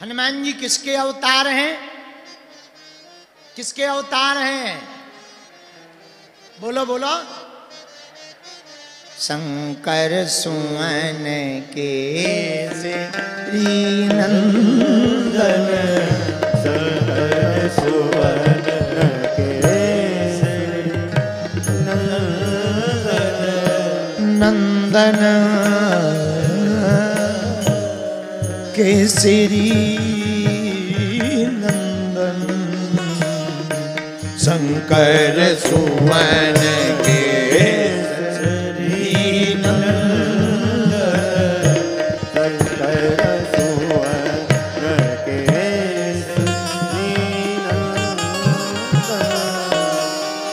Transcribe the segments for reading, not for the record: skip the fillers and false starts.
हनुमान जी किसके अवतार हैं? किसके अवतार हैं? बोलो बोलो। शंकर सुवन केसरी नंदन, शंकर सुवन केसरी नंदन केसरी नंदन, शंकर सुवन केसरी नंदन, शंकर सुवन केसरी नंदन,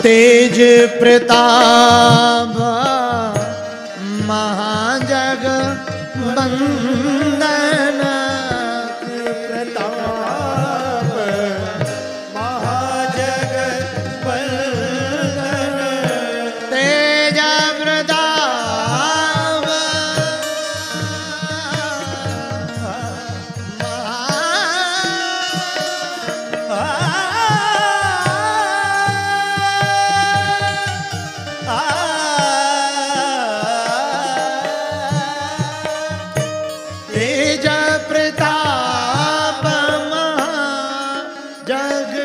तेज प्रताप महाजग वंदन, प्रताप महाजग वंदन, तेज प्रताप तेज प्रताप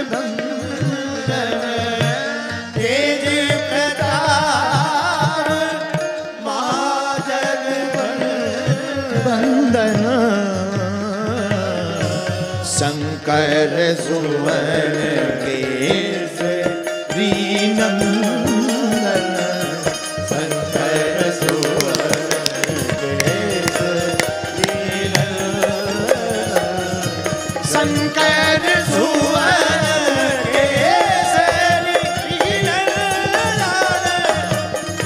महाजगवंदन, तेज प्रताप महाजगवंदन, शंकर सुवन केसरी नंदन, शंकर सुवन केसरी नंदन, शंकर सुवन केसरी नंदन,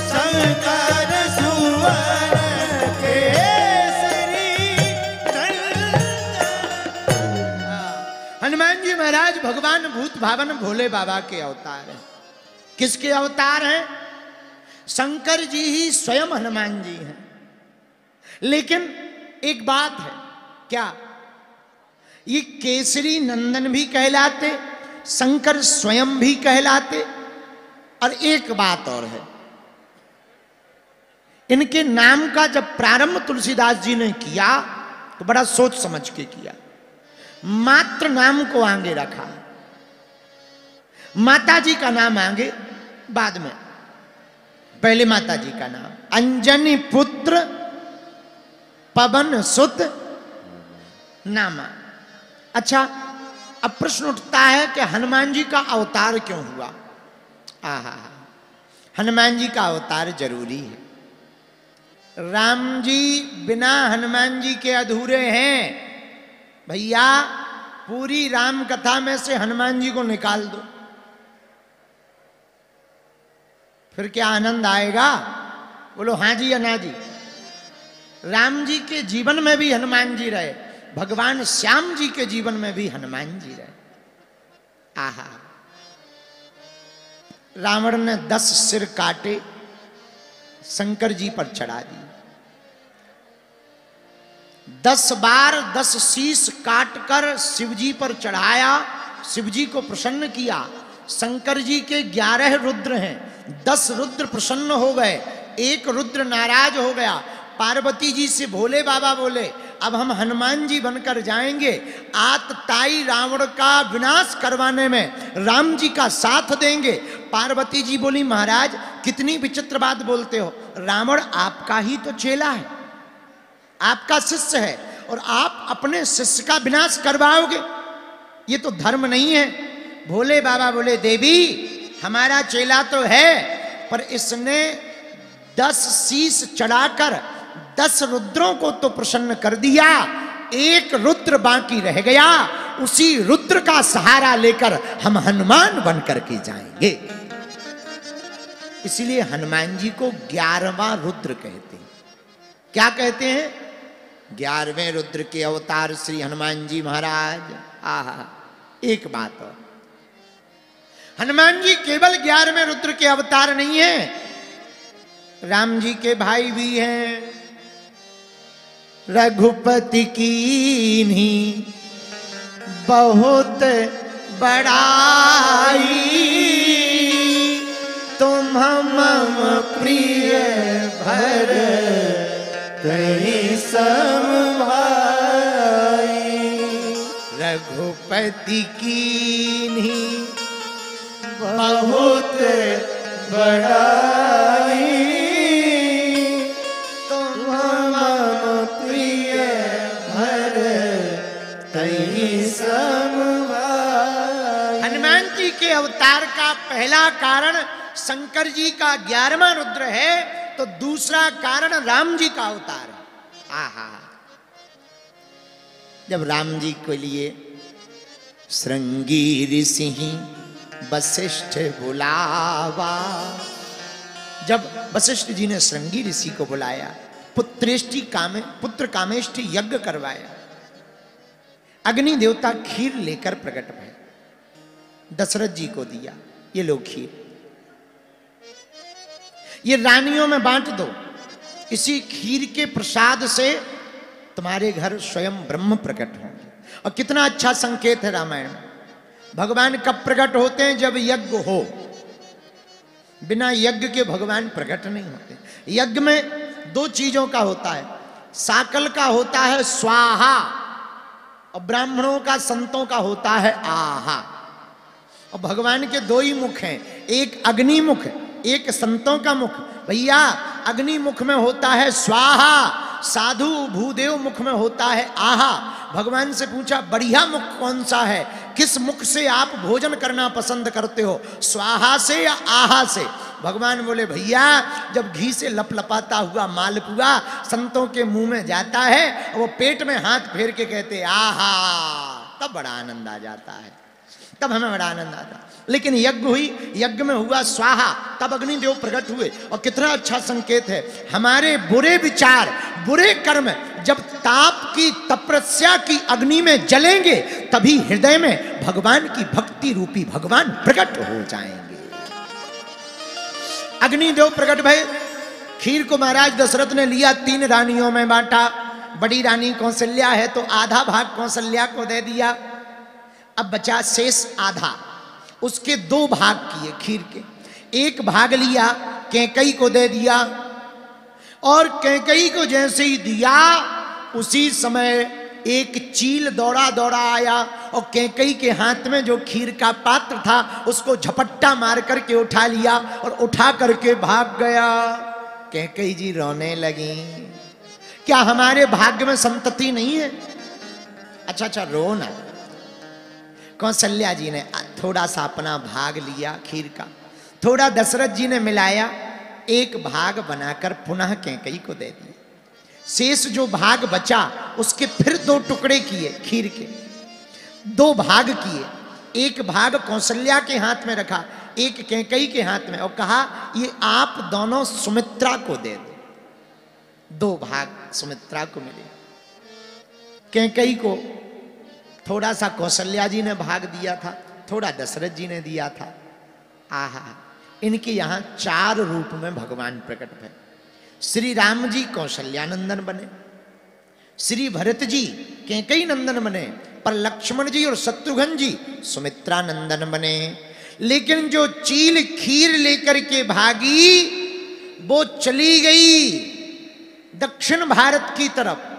शंकर सुवन केसरी नंदन। हनुमान जी महाराज भगवान भूत भावन भोले बाबा के अवतार हैं। किसके अवतार हैं? शंकर जी ही स्वयं हनुमान जी हैं। लेकिन एक बात है, क्या ये केसरी नंदन भी कहलाते, शंकर स्वयं भी कहलाते। और एक बात और है, इनके नाम का जब प्रारंभ तुलसीदास जी ने किया तो बड़ा सोच समझ के किया। मात्र नाम को आगे रखा, माता जी का नाम आगे बाद में। पहले माता जी का नाम अंजनी पुत्र पवन सुत नामा। अच्छा, अब प्रश्न उठता है कि हनुमान जी का अवतार क्यों हुआ? आहा, हनुमान जी का अवतार जरूरी है। राम जी बिना हनुमान जी के अधूरे हैं। भैया, पूरी राम कथा में से हनुमान जी को निकाल दो, फिर क्या आनंद आएगा? बोलो हाँ जी या ना जी। राम जी के जीवन में भी हनुमान जी रहे, भगवान श्याम जी के जीवन में भी हनुमान जी रहे। आहा, रावण ने 10 सिर काटे, शंकर जी पर चढ़ा दी। 10 बार 10 शीश काटकर शिव जी पर चढ़ाया, शिव जी को प्रसन्न किया। शंकर जी के 11 रुद्र हैं, 10 रुद्र प्रसन्न हो गए, एक रुद्र नाराज हो गया। पार्वती जी से भोले बाबा बोले, अब हम हनुमान जी बनकर जाएंगे, आतताई रावण का विनाश करवाने में राम जी का साथ देंगे। पार्वती जी बोली, महाराज कितनी विचित्र बात बोलते हो, रावण आपका ही तो चेला है, आपका शिष्य है, और आप अपने शिष्य का विनाश करवाओगे? ये तो धर्म नहीं है। भोले बाबा बोले, देवी हमारा चेला तो है, पर इसने 10 शीश चढ़ाकर 10 रुद्रों को तो प्रसन्न कर दिया, एक रुद्र बाकी रह गया, उसी रुद्र का सहारा लेकर हम हनुमान बनकर के जाएंगे। इसलिए हनुमान जी को 11वां रुद्र कहते हैं। क्या कहते हैं? 11वें रुद्र के अवतार श्री हनुमान जी महाराज। आहा, एक बात और, हनुमान जी केवल 11वें रुद्र के अवतार नहीं है, राम जी के भाई भी हैं। रघुपति कीन्ही बहुत बड़ाई, तुम मम प्रिय भरत ही सम भाई। रघुपति कीन्ही बहुत बड़ाई, तुम मम प्रिय भरत ही सम भाई। हनुमान जी के अवतार का पहला कारण शंकर जी का 11वां रुद्र है, तो दूसरा कारण राम जी का अवतार है। आहा, जब राम जी के लिए श्रृंगी ऋषि वशिष्ठ बुलावा, जब वशिष्ठ जी ने श्रृंगी ऋषि को बुलाया, पुत्र कामेष्टि यज्ञ करवाया, अग्नि देवता खीर लेकर प्रकट भय, दशरथ जी को दिया, ये लो खीर, ये रानियों में बांट दो, इसी खीर के प्रसाद से तुम्हारे घर स्वयं ब्रह्म प्रकट होंगे। और कितना अच्छा संकेत है रामायण में, भगवान कब प्रकट होते हैं? जब यज्ञ हो, बिना यज्ञ के भगवान प्रकट नहीं होते। यज्ञ में दो चीजों का होता है, साकल का होता है स्वाहा, और ब्राह्मणों का संतों का होता है आहा। और भगवान के दो ही मुख हैं, एक अग्नि मुख, एक संतों का मुख। भैया अग्नि मुख में होता है स्वाहा, साधु भूदेव मुख में होता है आहा। भगवान से पूछा बढ़िया मुख कौन सा है, किस मुख से आप भोजन करना पसंद करते हो, स्वाहा से या आहा से? भगवान बोले भैया जब घी से लपलपाता हुआ मालपुआ संतों के मुंह में जाता है, वो पेट में हाथ फेर के कहते आहा, तब बड़ा आनंद आ जाता है, तब हमें बड़ा आनंद आता। लेकिन यज्ञ हुई, यज्ञ में हुआ स्वाहा, तब अग्निदेव प्रकट हुए। और कितना अच्छा संकेत है, हमारे बुरे विचार, बुरे कर्म जब ताप की तपस्या की अग्नि में जलेंगे, तभी हृदय में भगवान की भक्ति रूपी भगवान प्रकट हो जाएंगे। अग्निदेव प्रकट भय, खीर को महाराज दशरथ ने लिया, 3 रानियों में बांटा। बड़ी रानी कौशल्या है तो आधा भाग कौशल्या को दे दिया, अब बचा शेष आधा, उसके 2 भाग किए खीर के। एक भाग लिया कैकई को दे दिया, और कैकई को जैसे ही दिया उसी समय एक चील दौड़ा दौड़ा आया, और कैकई के हाथ में जो खीर का पात्र था उसको झपट्टा मार करके उठा लिया और उठा करके भाग गया। कैकई जी रोने लगी, क्या हमारे भाग्य में संतति नहीं है? अच्छा रो ना। कौशल्या जी ने थोड़ा सा अपना भाग लिया खीर का, थोड़ा दशरथ जी ने मिलाया, एक भाग बनाकर पुनः कैकई को दे दिया। शेष जो भाग बचा उसके फिर 2 टुकड़े किए खीर के, 2 भाग किए, एक भाग कौशल्या के हाथ में रखा, एक कैकई के हाथ में, और कहा ये आप दोनों सुमित्रा को दे दो। 2 भाग सुमित्रा को मिले, कैकई को थोड़ा सा कौशल्या जी ने भाग दिया था, थोड़ा दशरथ जी ने दिया था। आहा, इनके यहां 4 रूप में भगवान प्रकट है। श्री राम जी कौशल्यानंदन बने, श्री भरत जी कैकई नंदन बने, पर लक्ष्मण जी और शत्रुघ्न जी सुमित्रा नंदन बने। लेकिन जो चील खीर लेकर के भागी वो चली गई दक्षिण भारत की तरफ।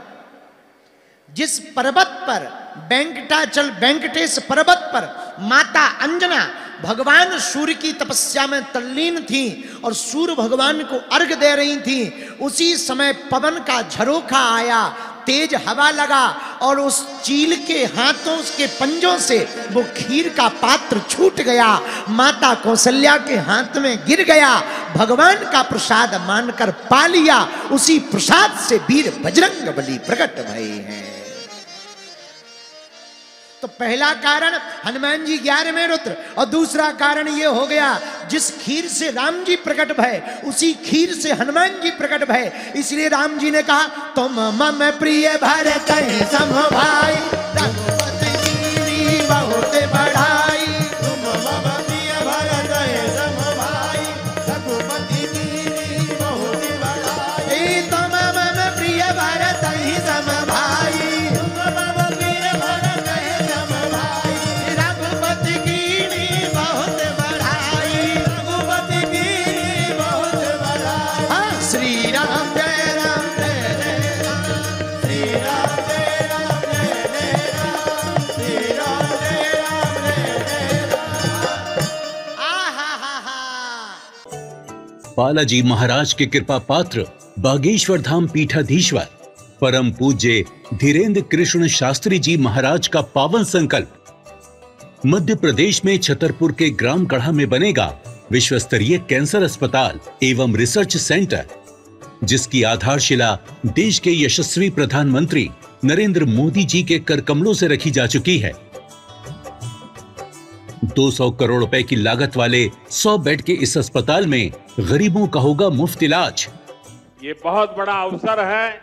जिस पर्वत पर वेंकटेश पर्वत पर माता अंजना भगवान सूर्य की तपस्या में तल्लीन थी और सूर्य भगवान को अर्घ दे रही थी, उसी समय पवन का झरोखा आया, तेज हवा लगा और उस चील के हाथों, उसके पंजों से वो खीर का पात्र छूट गया, माता कौशल्या के हाथ में गिर गया, भगवान का प्रसाद मानकर पा लिया। उसी प्रसाद से वीर बजरंग बली प्रकट भए हैं। तो पहला कारण हनुमान जी 11वें रुद्र, और दूसरा कारण ये हो गया जिस खीर से राम जी प्रकट भय उसी खीर से हनुमान जी प्रकट भय। इसलिए राम जी ने कहा तुम मम प्रिय भरत सम भाई, रघुपति कीन्ही बहुत बढ़ाई। तुम मम प्रिय भरत सम भाई, रघुपति कीन्ही बहुत बढ़ाई। तुम मम प्रिय भरत सम भाई, तुम मम प्रिय भरत सम भाई, बालाजी महाराज के कृपा पात्र बागेश्वर धाम पीठाधीश्वर परम पूज्य धीरेन्द्र कृष्ण शास्त्री जी महाराज का पावन संकल्प। मध्य प्रदेश में छतरपुर के ग्राम गढ़ा में बनेगा विश्व स्तरीय कैंसर अस्पताल एवं रिसर्च सेंटर, जिसकी आधारशिला देश के यशस्वी प्रधानमंत्री नरेंद्र मोदी जी के कर कमलों से रखी जा चुकी है। 200 करोड़ रुपए की लागत वाले 100 बेड के इस अस्पताल में गरीबों का होगा मुफ्त इलाज। ये बहुत बड़ा अवसर है,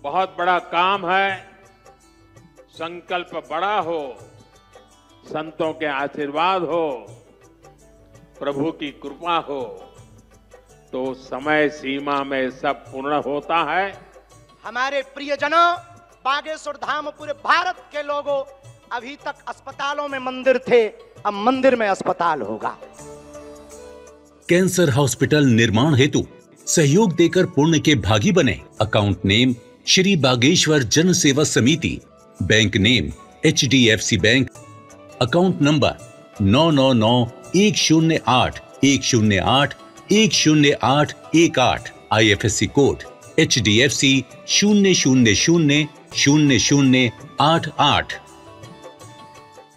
बहुत बड़ा काम है। संकल्प बड़ा हो, संतों के आशीर्वाद हो, प्रभु की कृपा हो तो समय सीमा में सब पूर्ण होता है। हमारे प्रियजनों, बागेश्वर धाम पूरे भारत के लोगों, अभी तक अस्पतालों में मंदिर थे, अब मंदिर में अस्पताल होगा। कैंसर हॉस्पिटल निर्माण हेतु सहयोग देकर पुण्य के भागी बने। अकाउंट नेम श्री बागेश्वर जन सेवा समिति, bank name HDFC bank, account number 999108108108, IFSC code HDFC 0000088।